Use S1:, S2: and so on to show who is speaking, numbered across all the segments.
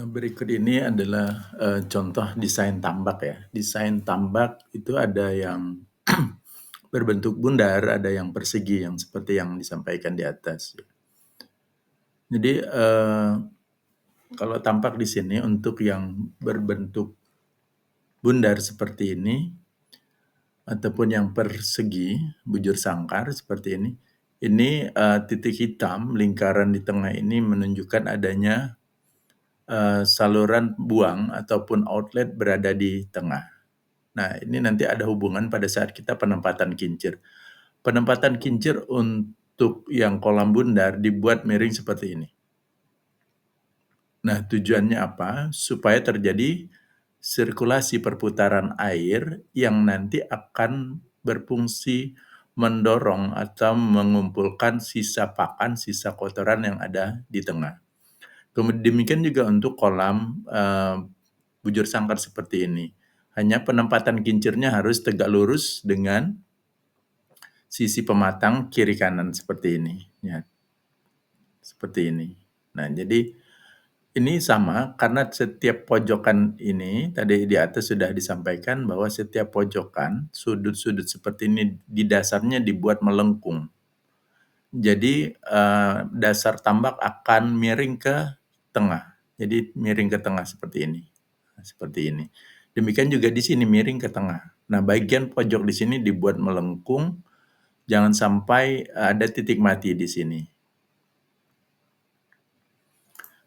S1: Berikut ini adalah, contoh desain tambak ya. Desain tambak itu ada yang berbentuk bundar, ada yang persegi yang seperti yang disampaikan di atas. Jadi, kalau tampak di sini untuk yang berbentuk bundar seperti ini, ataupun yang persegi, bujur sangkar seperti ini, titik hitam lingkaran di tengah ini menunjukkan adanya, saluran buang ataupun outlet berada di tengah. Nah, ini nanti ada hubungan pada saat kita penempatan kincir. Penempatan kincir untuk yang kolam bundar dibuat miring seperti ini. Nah, tujuannya apa? Supaya terjadi sirkulasi perputaran air yang nanti akan berfungsi mendorong atau mengumpulkan sisa pakan, sisa kotoran yang ada di tengah. Demikian juga untuk kolam, bujur sangkar seperti ini. Hanya penempatan kincirnya harus tegak lurus dengan sisi pematang kiri kanan seperti ini, ya. Seperti ini. Nah, jadi ini sama karena setiap pojokan ini tadi di atas sudah disampaikan bahwa setiap pojokan, sudut-sudut seperti ini di dasarnya dibuat melengkung. Jadi, dasar tambak akan miring ke tengah. Jadi miring ke tengah seperti ini. Nah, seperti ini. Demikian juga di sini miring ke tengah. Nah, bagian pojok di sini dibuat melengkung, jangan sampai ada titik mati di sini.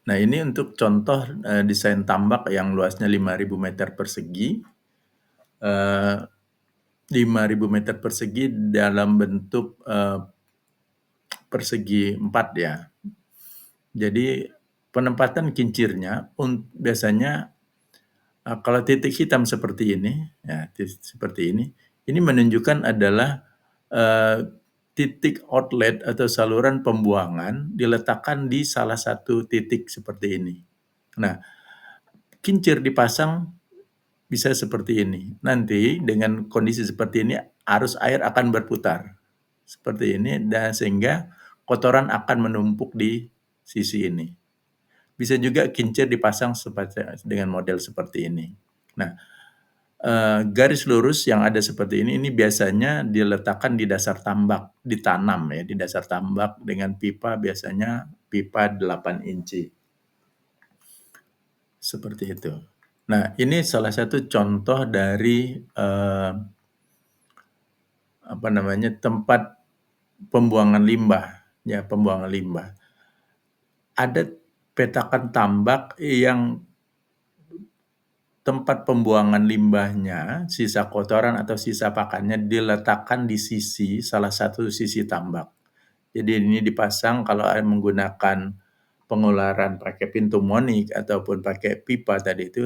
S1: Nah, ini untuk contoh, desain tambak yang luasnya 5.000 meter persegi. 5.000 meter persegi dalam bentuk, persegi 4 ya. Jadi penempatan kincirnya biasanya, kalau titik hitam seperti ini, ya seperti ini menunjukkan adalah, titik outlet atau saluran pembuangan diletakkan di salah satu titik seperti ini. Nah, kincir dipasang bisa seperti ini. Nanti dengan kondisi seperti ini arus air akan berputar, seperti ini dan sehingga kotoran akan menumpuk di sisi ini. Bisa juga kincir dipasang dengan model seperti ini. Nah, garis lurus yang ada seperti ini biasanya diletakkan di dasar tambak, ditanam ya di dasar tambak dengan pipa biasanya pipa 8 inci. Seperti itu. Nah, ini salah satu contoh dari, tempat pembuangan limbah, ya pembuangan limbah. Ada petakan tambak yang tempat pembuangan limbahnya, sisa kotoran atau sisa pakannya diletakkan di salah satu sisi tambak. Jadi ini dipasang kalau menggunakan pengularan pakai pintu monik ataupun pakai pipa tadi itu,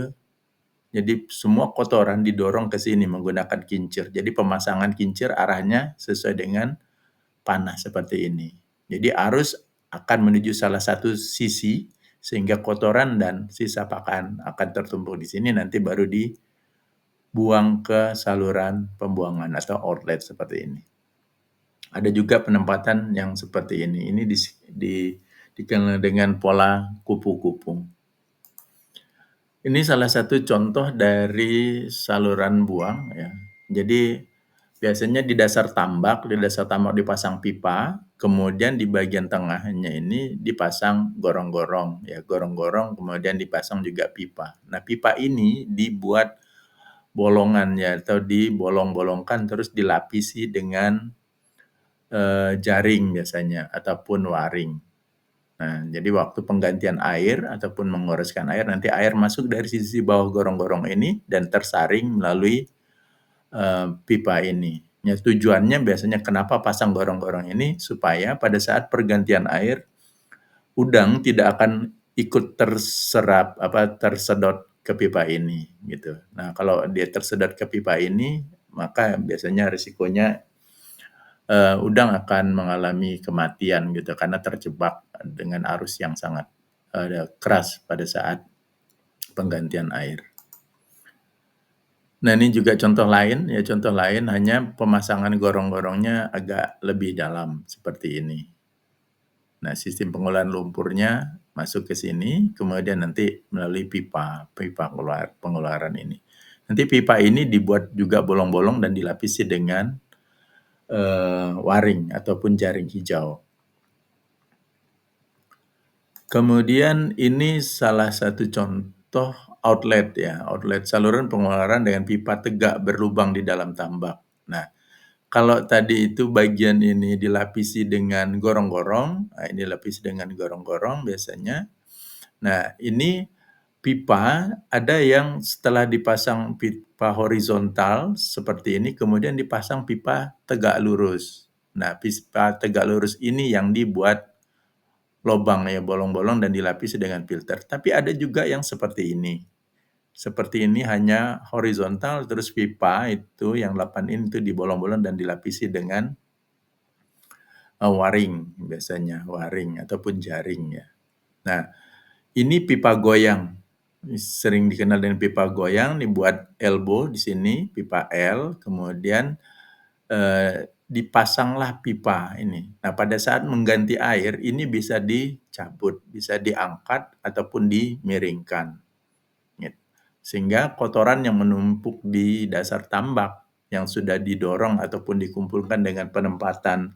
S1: jadi semua kotoran didorong ke sini menggunakan kincir. Jadi pemasangan kincir arahnya sesuai dengan panah seperti ini. Jadi arus akan menuju salah satu sisi sehingga kotoran dan sisa pakan akan tertumpuk di sini nanti baru dibuang ke saluran pembuangan atau outlet seperti ini. Ada juga penempatan yang seperti ini. Ini dikenal dengan pola kupu-kupu. Ini salah satu contoh dari saluran buang ya. Jadi biasanya di dasar tambak dipasang pipa, kemudian di bagian tengahnya ini dipasang gorong-gorong ya, gorong-gorong kemudian dipasang juga pipa. Nah, pipa ini dibuat bolongan ya atau dibolong-bolongkan terus dilapisi dengan jaring biasanya ataupun waring. Nah, jadi waktu penggantian air ataupun mengoreskan air, nanti air masuk dari sisi bawah gorong-gorong ini dan tersaring melalui pipa ini. Ya, tujuannya biasanya kenapa pasang gorong-gorong ini, supaya pada saat pergantian air, udang tidak akan ikut tersedot ke pipa ini, gitu. Nah, kalau dia tersedot ke pipa ini, maka biasanya risikonya udang akan mengalami kematian gitu karena terjebak dengan arus yang sangat keras pada saat penggantian air. Nah, ini juga contoh lain hanya pemasangan gorong-gorongnya agak lebih dalam seperti ini. Nah, sistem pengolahan lumpurnya masuk ke sini, kemudian nanti melalui pipa pipa pengeluaran ini. Nanti pipa ini dibuat juga bolong-bolong dan dilapisi dengan, waring ataupun jaring hijau. Kemudian ini salah satu contoh outlet ya, outlet saluran pengeluaran dengan pipa tegak berlubang di dalam tambak. Nah, kalau tadi itu bagian ini dilapisi dengan gorong-gorong, nah ini dilapisi dengan gorong-gorong biasanya. Nah, ini pipa ada yang setelah dipasang pipa horizontal seperti ini, kemudian dipasang pipa tegak lurus. Nah, pipa tegak lurus ini yang dibuat lobang ya, bolong-bolong dan dilapisi dengan filter. Tapi ada juga yang seperti ini. Seperti ini hanya horizontal, terus pipa itu yang 8 in itu dibolong-bolong dan dilapisi dengan, waring biasanya, waring ataupun jaring ya. Nah, ini pipa goyang, sering dikenal dengan pipa goyang, dibuat elbow di sini, pipa L, kemudian, dipasanglah pipa ini. Nah, pada saat mengganti air, ini bisa dicabut, bisa diangkat ataupun dimiringkan, gitu. Sehingga kotoran yang menumpuk di dasar tambak yang sudah didorong ataupun dikumpulkan dengan penempatan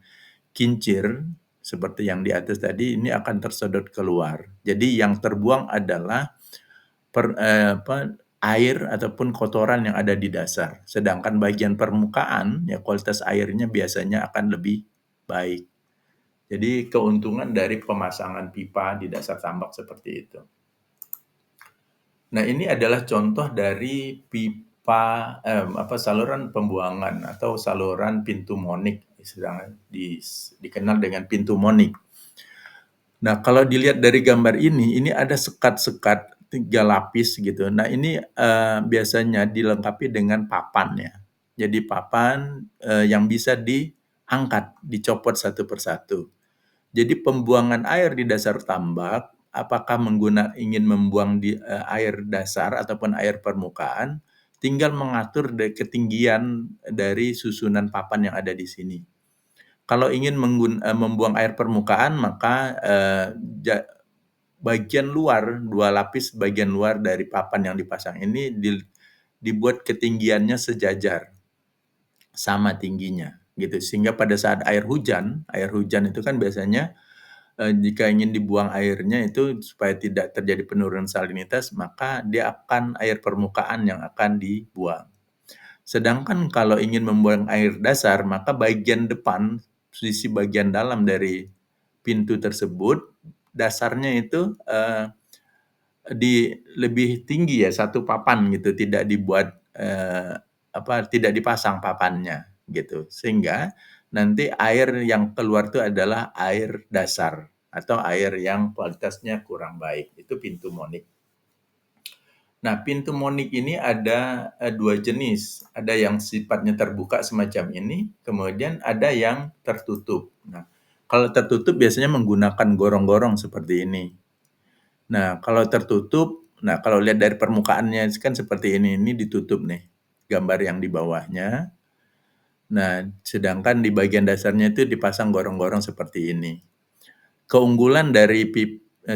S1: kincir seperti yang di atas tadi, ini akan tersedot keluar. Jadi yang terbuang adalah air ataupun kotoran yang ada di dasar. Sedangkan bagian permukaan, ya kualitas airnya biasanya akan lebih baik. Jadi keuntungan dari pemasangan pipa di dasar tambak seperti itu. Nah, ini adalah contoh dari pipa, saluran pembuangan atau saluran pintu monik, istilahnya dikenal dengan pintu monik. Nah, kalau dilihat dari gambar ini ada sekat-sekat 3 lapis gitu. Nah, ini, biasanya dilengkapi dengan papan ya. Jadi papan, yang bisa diangkat, dicopot satu persatu. Jadi pembuangan air di dasar tambak, apakah ingin membuang di, air dasar ataupun air permukaan, tinggal mengatur ketinggian dari susunan papan yang ada di sini. Kalau ingin membuang air permukaan maka, bagian luar, 2 lapis bagian luar dari papan yang dipasang ini dibuat ketinggiannya sejajar, sama tingginya gitu. Sehingga pada saat air hujan itu kan biasanya, jika ingin dibuang airnya itu supaya tidak terjadi penurunan salinitas, maka air permukaan yang akan dibuang. Sedangkan kalau ingin membuang air dasar, maka bagian depan, sisi bagian dalam dari pintu tersebut, dasarnya itu, lebih tinggi ya, satu papan gitu, tidak dibuat, tidak dipasang papannya gitu. Sehingga nanti air yang keluar itu adalah air dasar atau air yang kualitasnya kurang baik, itu pintu monik. Nah, pintu monik ini ada, 2 jenis, ada yang sifatnya terbuka semacam ini, kemudian ada yang tertutup. Nah, kalau tertutup biasanya menggunakan gorong-gorong seperti ini. Nah, kalau tertutup, kalau lihat dari permukaannya kan seperti ini ditutup nih, gambar yang di bawahnya. Nah, sedangkan di bagian dasarnya itu dipasang gorong-gorong seperti ini. Keunggulan dari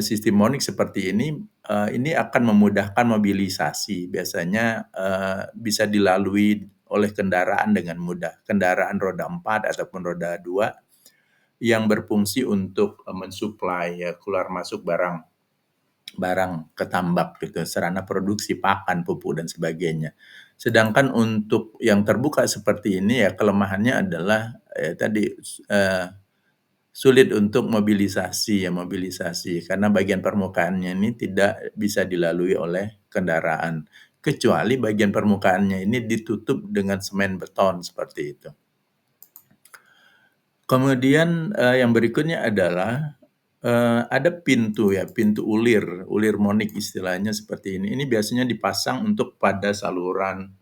S1: sistem monik seperti ini akan memudahkan mobilisasi. Biasanya, bisa dilalui oleh kendaraan dengan mudah, kendaraan roda 4 ataupun roda 2 yang berfungsi untuk, mensuplai ya keluar masuk barang ke tambak gitu, sarana produksi pakan, pupuk dan sebagainya. Sedangkan untuk yang terbuka seperti ini ya kelemahannya adalah, tadi, sulit untuk mobilisasi karena bagian permukaannya ini tidak bisa dilalui oleh kendaraan, kecuali bagian permukaannya ini ditutup dengan semen beton seperti itu. Kemudian, yang berikutnya adalah, ada pintu ya, pintu ulir monik istilahnya seperti ini. Ini biasanya dipasang untuk pada saluran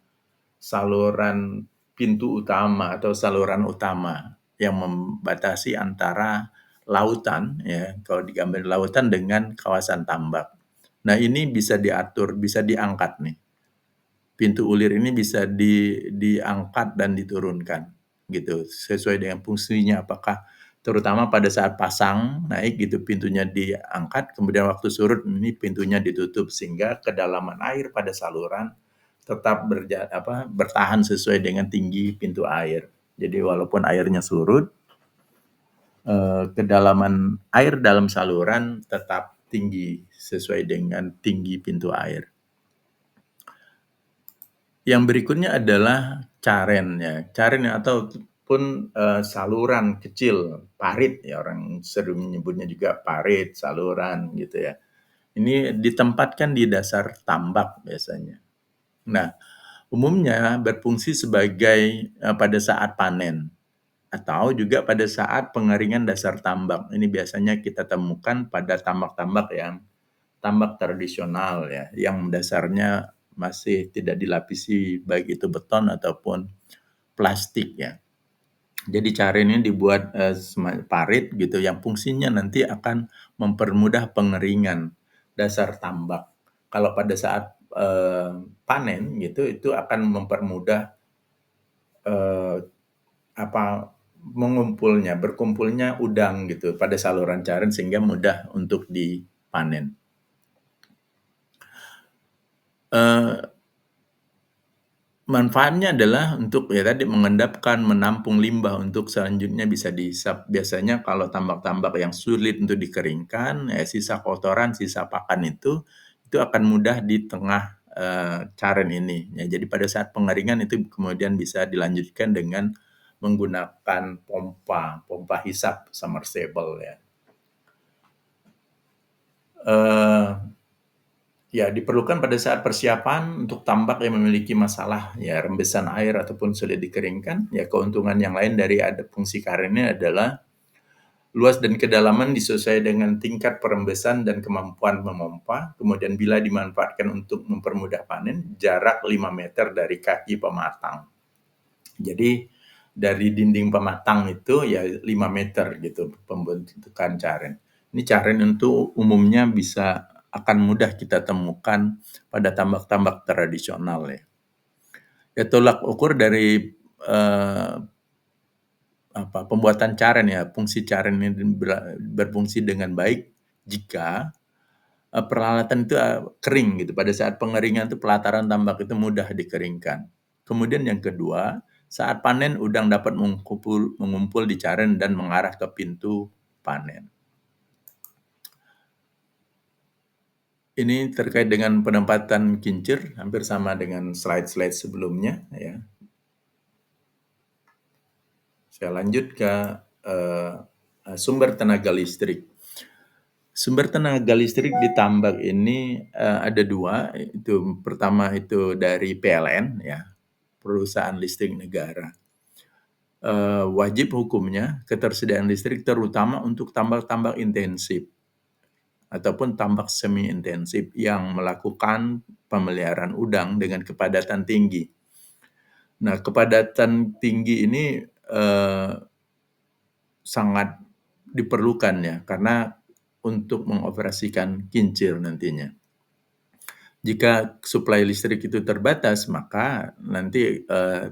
S1: pintu utama atau saluran utama yang membatasi antara lautan ya, kalau digambar lautan dengan kawasan tambak. Nah, ini bisa diatur, bisa diangkat nih. Pintu ulir ini bisa diangkat dan diturunkan gitu, sesuai dengan fungsinya apakah terutama pada saat pasang naik gitu pintunya diangkat, kemudian waktu surut ini pintunya ditutup sehingga kedalaman air pada saluran tetap bertahan sesuai dengan tinggi pintu air. Jadi walaupun airnya surut, kedalaman air dalam saluran tetap tinggi sesuai dengan tinggi pintu air. Yang berikutnya adalah caren ya. Caren ataupun saluran kecil, parit ya orang sering menyebutnya juga parit, saluran gitu ya. Ini ditempatkan di dasar tambak biasanya. Nah, umumnya berfungsi sebagai pada saat panen atau juga pada saat pengeringan dasar tambak. Ini biasanya kita temukan pada tambak-tambak yang tambak tradisional ya, yang dasarnya masih tidak dilapisi baik itu beton ataupun plastik ya. Jadi caren ini dibuat parit gitu yang fungsinya nanti akan mempermudah pengeringan dasar tambak. Kalau pada saat panen gitu itu akan mempermudah eh, apa berkumpulnya udang gitu pada saluran caren sehingga mudah untuk dipanen. Eh, Manfaatnya adalah untuk ya tadi mengendapkan, menampung limbah untuk selanjutnya bisa dihisap. Biasanya kalau tambak-tambak yang sulit untuk dikeringkan, ya sisa kotoran, sisa pakan itu akan mudah di tengah caren ini. Ya, jadi pada saat pengeringan itu kemudian bisa dilanjutkan dengan menggunakan pompa hisap submersible ya. Eh, Ya, diperlukan pada saat persiapan untuk tambak yang memiliki masalah ya rembesan air ataupun sulit dikeringkan. Ya, keuntungan yang lain dari ada fungsi karennya adalah luas dan kedalaman disesuaikan dengan tingkat perembesan dan kemampuan memompa. Kemudian bila dimanfaatkan untuk mempermudah panen, jarak 5 meter dari kaki pematang. Jadi dari dinding pematang itu ya 5 meter gitu pembentukan caren. Ini caren itu umumnya bisa akan mudah kita temukan pada tambak-tambak tradisional ya. Ya tolak ukur dari eh, pembuatan caren ya, fungsi caren ini berfungsi dengan baik jika peralatan itu kering gitu. Pada saat pengeringan itu pelataran tambak itu mudah dikeringkan. Kemudian yang kedua, saat panen udang dapat mengumpul di caren dan mengarah ke pintu panen. Ini terkait dengan penempatan kincir, hampir sama dengan slide-slide sebelumnya ya. Saya lanjut ke sumber tenaga listrik. Sumber tenaga listrik di tambak ini ada dua, itu pertama itu dari PLN ya, perusahaan listrik negara. Wajib hukumnya ketersediaan listrik terutama untuk tambak-tambak intensif ataupun tambak semi intensif yang melakukan pemeliharaan udang dengan kepadatan tinggi. Nah, kepadatan tinggi ini sangat diperlukan ya karena untuk mengoperasikan kincir nantinya. Jika suplai listrik itu terbatas, maka nanti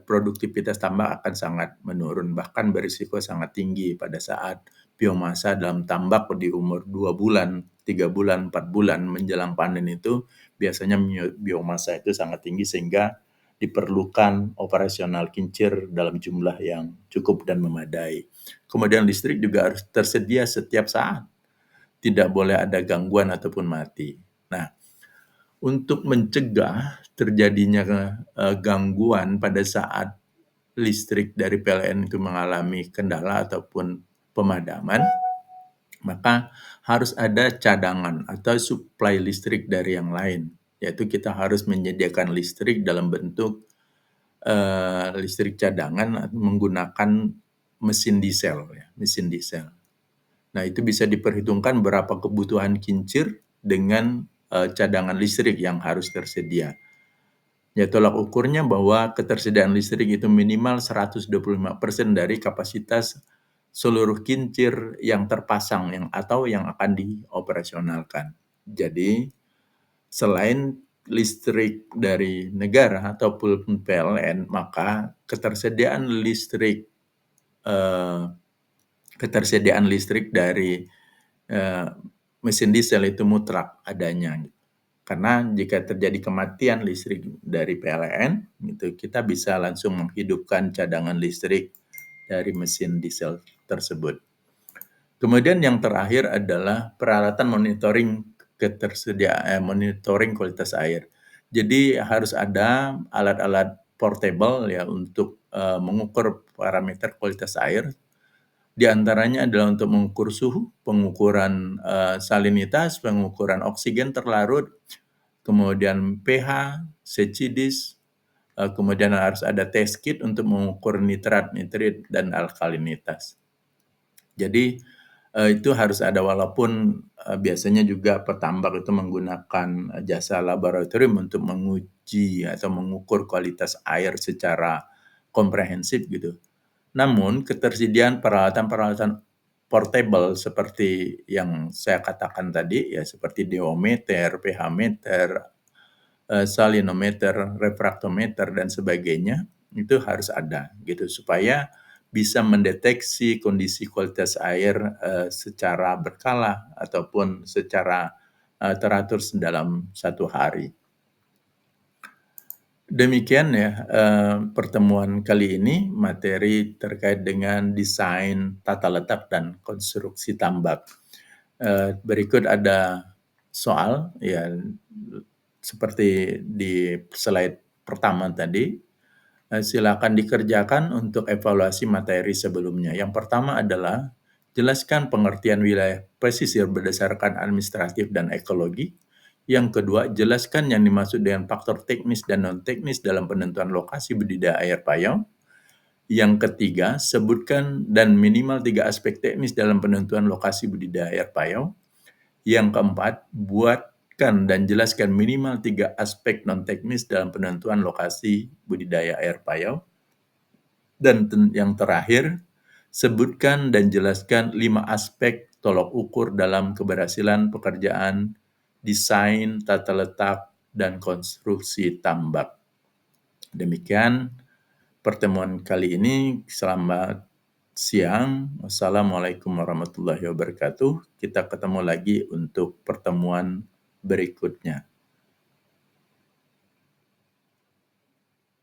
S1: produktivitas tambak akan sangat menurun, bahkan berisiko sangat tinggi pada saat biomasa dalam tambak di umur 2 bulan, 3 bulan, 4 bulan menjelang panen itu biasanya biomasa itu sangat tinggi sehingga diperlukan operasional kincir dalam jumlah yang cukup dan memadai. Kemudian listrik juga harus tersedia setiap saat, tidak boleh ada gangguan ataupun mati. Nah, untuk mencegah terjadinya gangguan pada saat listrik dari PLN itu mengalami kendala ataupun pemadaman, maka harus ada cadangan atau suplai listrik dari yang lain, yaitu kita harus menyediakan listrik dalam bentuk listrik cadangan menggunakan mesin diesel, ya, mesin diesel. Nah, itu bisa diperhitungkan berapa kebutuhan kincir dengan cadangan listrik yang harus tersedia. Ya, tolak ukurnya bahwa ketersediaan listrik itu minimal 125% dari kapasitas seluruh kincir yang terpasang atau yang akan dioperasionalkan. Jadi, selain listrik dari negara ataupun PLN, maka ketersediaan listrik ketersediaan listrik dari mesin diesel itu mutlak adanya. Karena jika terjadi kematian listrik dari PLN, gitu, kita bisa langsung menghidupkan cadangan listrik dari mesin diesel tersebut. Kemudian yang terakhir adalah peralatan monitoring monitoring kualitas air. Jadi harus ada alat-alat portable ya untuk mengukur parameter kualitas air. Di antaranya adalah untuk mengukur suhu, pengukuran salinitas, pengukuran oksigen terlarut, kemudian pH, secidis, kemudian harus ada test kit untuk mengukur nitrat, nitrit, dan alkalinitas. Jadi itu harus ada walaupun biasanya juga petambak itu menggunakan jasa laboratorium untuk menguji atau mengukur kualitas air secara komprehensif gitu. Namun ketersediaan peralatan-peralatan portable seperti yang saya katakan tadi ya seperti diometer, pH meter, salinometer, refraktometer dan sebagainya itu harus ada gitu supaya bisa mendeteksi kondisi kualitas air secara berkala ataupun secara teratur dalam satu hari. Demikian ya pertemuan kali ini materi terkait dengan desain tata letak dan konstruksi tambak. Berikut ada soal ya seperti di slide pertama tadi. Silakan dikerjakan untuk evaluasi materi sebelumnya. Yang pertama adalah jelaskan pengertian wilayah pesisir berdasarkan administratif dan ekologi. Yang kedua, jelaskan yang dimaksud dengan faktor teknis dan non-teknis dalam penentuan lokasi budidaya air payau. Yang ketiga, sebutkan dan minimal 3 aspek teknis dalam penentuan lokasi budidaya air payau. Yang keempat, buatkan dan jelaskan minimal 3 aspek non-teknis dalam penentuan lokasi budidaya air payau. Dan yang terakhir, sebutkan dan jelaskan 5 aspek tolok ukur dalam keberhasilan pekerjaan desain, tata letak, dan konstruksi tambak. Demikian pertemuan kali ini. Selamat siang. Wassalamualaikum warahmatullahi wabarakatuh. Kita ketemu lagi untuk pertemuan berikutnya.